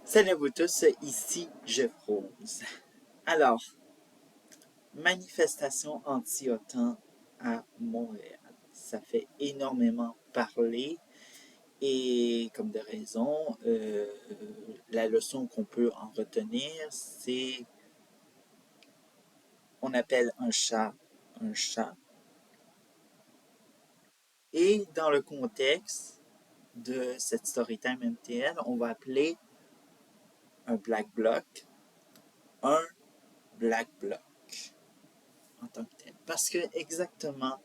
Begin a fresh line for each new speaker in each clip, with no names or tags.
Salut à vous tous, ici Jeff Rose. Alors, manifestation anti-OTAN à Montréal. Ça fait énormément parler et comme de raison, la leçon qu'on peut en retenir, c'est on appelle un chat un chat. Et dans le contexte de cette Storytime MTL, on va appeler un black bloc un black bloc en tant que tel. Parce que exactement,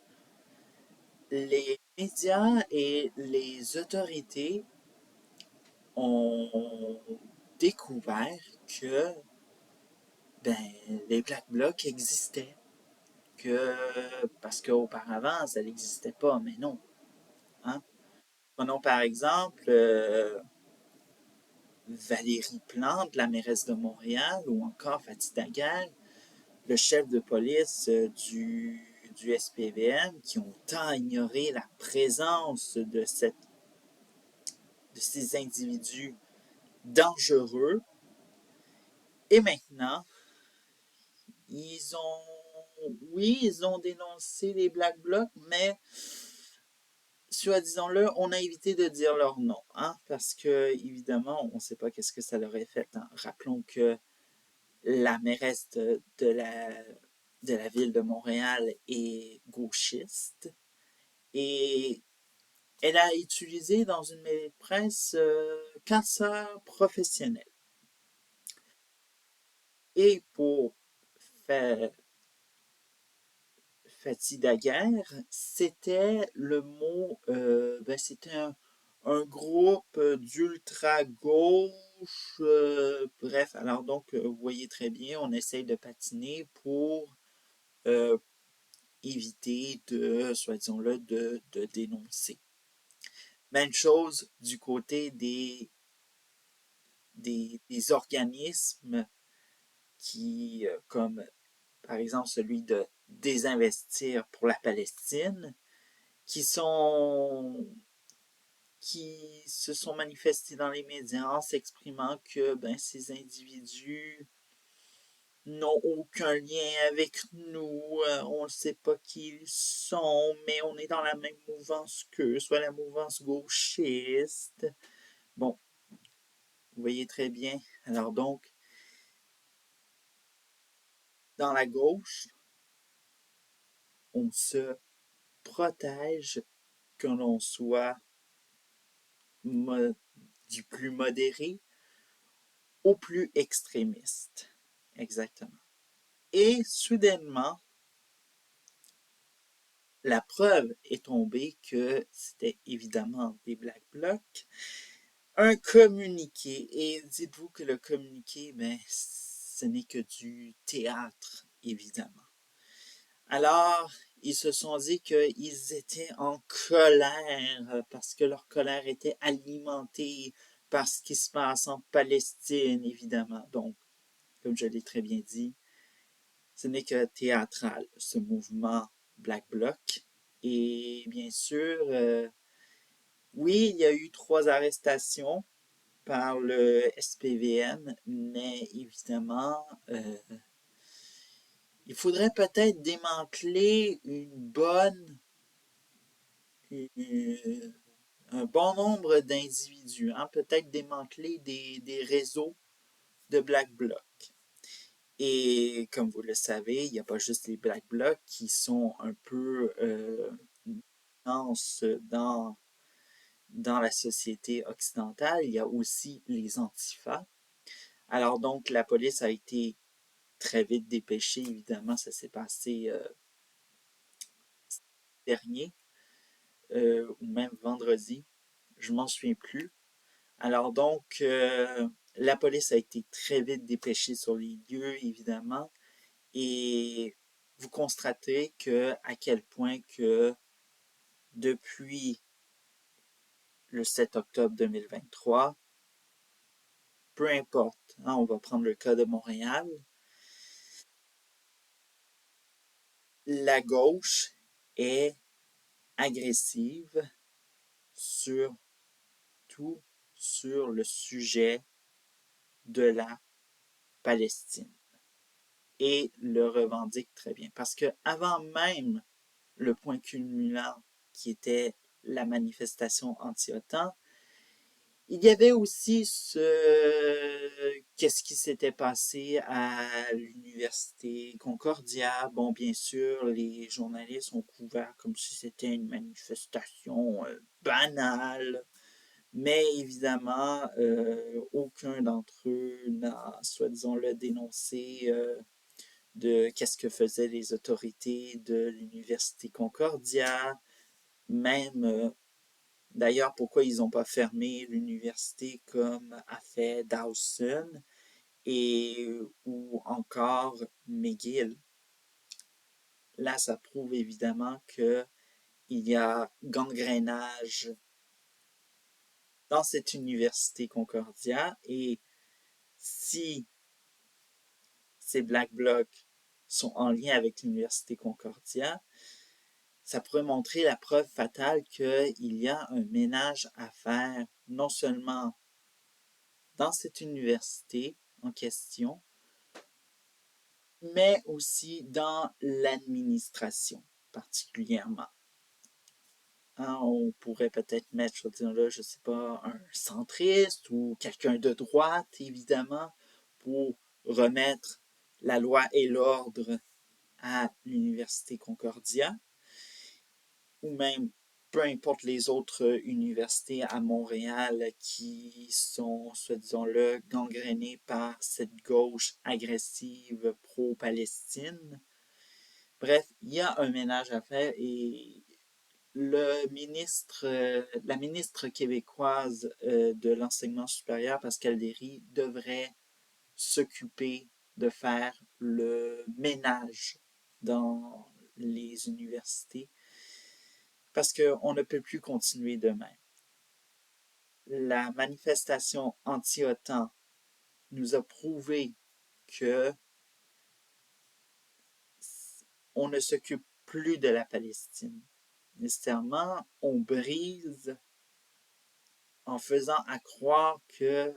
les médias et les autorités ont découvert que les Black Blocs existaient. Que, parce qu'auparavant, ça n'existait pas, mais non. Hein? Prenons par exemple Valérie Plante, la mairesse de Montréal, ou encore Fatih Daguerre, le chef de police du SPVM, qui ont tant ignoré la présence de ces individus dangereux. Et maintenant, ils ont dénoncé les Black Blocs, mais soit disons-le, on a évité de dire leur nom, hein, parce que évidemment, on ne sait pas qu'est-ce que ça leur a fait. Hein. Rappelons que la mairesse de la ville de Montréal est gauchiste et elle a utilisé dans une mêlée de presse casseur professionnel. Et pour faire Fatih Daguerre, c'était le mot, c'était un groupe d'ultra-gauche, bref, alors donc, vous voyez très bien, on essaye de patiner pour euh, éviter de, soit disons-le, de dénoncer. Même chose du côté des organismes qui, comme par exemple celui de désinvestir pour la Palestine, qui se sont manifestés dans les médias en s'exprimant que ces individus n'ont aucun lien avec nous, on ne sait pas qui ils sont, mais on est dans la même mouvance qu'eux, soit la mouvance gauchiste. Bon, vous voyez très bien. Alors donc, dans la gauche, on se protège que l'on soit du plus modéré au plus extrémiste. Exactement. Et soudainement, la preuve est tombée que c'était évidemment des Black Blocs. Un communiqué. Et dites-vous que le communiqué, ce n'est que du théâtre, évidemment. Alors, ils se sont dit qu'ils étaient en colère parce que leur colère était alimentée par ce qui se passe en Palestine, évidemment. Donc, comme je l'ai très bien dit, ce n'est que théâtral, ce mouvement Black Bloc. Et bien sûr, oui, il y a eu 3 arrestations par le SPVM, mais évidemment, il faudrait peut-être démanteler un bon nombre d'individus, hein, peut-être démanteler des réseaux de Black Bloc. Et comme vous le savez, il n'y a pas juste les Black Blocs qui sont un peu dans, dans la société occidentale, il y a aussi les antifas. Alors donc, la police a été très vite dépêchée, évidemment, ça s'est passé dernier, ou même vendredi, je m'en souviens plus. Alors donc, la police a été très vite dépêchée sur les lieux, évidemment, et vous constaterez que à quel point que depuis le 7 octobre 2023, peu importe, hein, on va prendre le cas de Montréal, la gauche est agressive sur tout sur le sujet de la Palestine et le revendiquent très bien. Parce que avant même le point culminant qui était la manifestation anti-OTAN, il y avait aussi qu'est-ce qui s'était passé à l'université Concordia. Bon, bien sûr, les journalistes ont couvert comme si c'était une manifestation banale, mais évidemment, aucun d'entre eux n'a, soi-disant, dénoncé de qu'est-ce que faisaient les autorités de l'université Concordia, même d'ailleurs, pourquoi ils n'ont pas fermé l'université comme a fait Dawson et ou encore McGill. Là, ça prouve évidemment qu'il y a gangrénage dans cette université Concordia et si ces Black Blocs sont en lien avec l'université Concordia, ça pourrait montrer la preuve fatale qu'il y a un ménage à faire, non seulement dans cette université en question, mais aussi dans l'administration particulièrement. Hein, on pourrait peut-être mettre, je veux dire là, je sais pas, un centriste ou quelqu'un de droite, évidemment, pour remettre la loi et l'ordre à l'Université Concordia, ou même peu importe les autres universités à Montréal qui sont, soi-disant-le, gangrénées par cette gauche agressive pro-Palestine. Bref, il y a un ménage à faire et la ministre québécoise de l'enseignement supérieur, Pascale Derry, devrait s'occuper de faire le ménage dans les universités parce qu'on ne peut plus continuer de même. La manifestation anti-OTAN nous a prouvé que on ne s'occupe plus de la Palestine. Nécessairement, on brise en faisant à croire que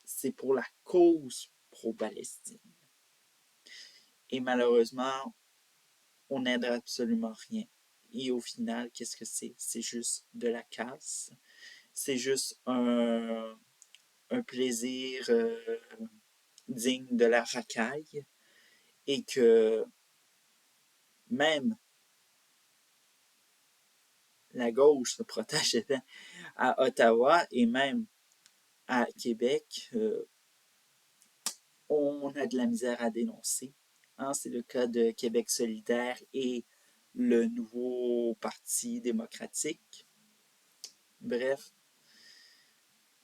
c'est pour la cause pro-Palestine. Et malheureusement, on n'aide absolument rien. Et au final, qu'est-ce que c'est? C'est juste de la casse. C'est juste un plaisir digne de la racaille. Et que même la gauche se protège à Ottawa et même à Québec, on a de la misère à dénoncer. Hein, c'est le cas de Québec solidaire et le nouveau Parti démocratique. Bref,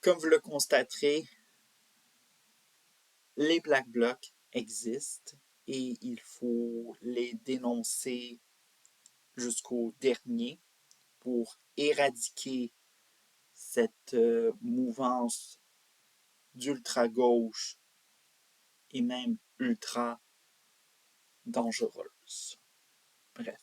comme vous le constaterez, les Black Blocs existent et il faut les dénoncer jusqu'au dernier pour éradiquer cette mouvance d'ultra-gauche et même ultra dangereuse. Bref.